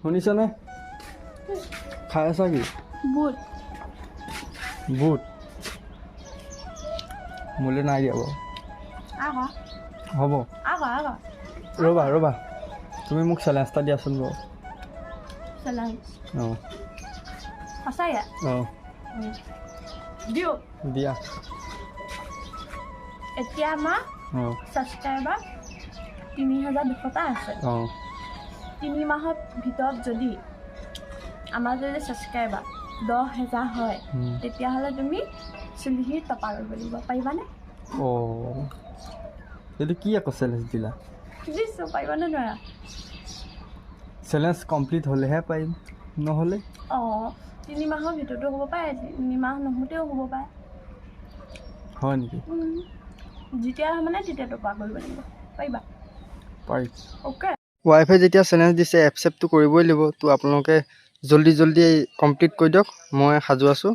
শুনিছনে? খাই আছা কি? বুট বুট মোলৈ নাই দিয়া বাৰু। আগা হ'ব আগা আগা ৰ'বা ৰ'বা, তুমি মোক চেলেঞ্জ এটা দিয়াচোন বাৰু। চেলেঞ্জ অঁ সঁচাকৈ অঁ দিওঁ দিয়া। এতিয়া আমাৰ অঁ ছাবস্ক্ৰাইবাৰ ৩,২০০টা আছে। অঁ ৩ মাহৰ ভিতৰত যদি আমাৰ যদি ছাবস্ক্ৰাইবাৰ 10,000 হয় তেতিয়াহ'লে তুমি চুলিখিনি টপা কৰিব লাগিব। পাৰিবানে? অঁ এইটো কি আকৌ চেলেঞ্জ দিলা? দিছোঁ, পাৰিবানে নোৱাৰা? চেলেঞ্জ কমপ্লিট হ'লেহে পাৰিম, নহ'লে অঁ 3 মাহৰ ভিতৰতো হ'ব পাৰে, 3 মাহ নহওঁতেও হ'ব পাৰে। হয় নেকি? যেতিয়া মানে তেতিয়া টপা কৰিব লাগিব। পাৰিবা? পাৰি। অ'কে। ৱাইফে যেতিয়া চেলেঞ্জ দিছে একচেপ্টটো কৰিবই লাগিব। তো আপোনালোকে জল্দি জল্দি কমপ্লিট কৰি দিয়ক, মই সাজু আছোঁ।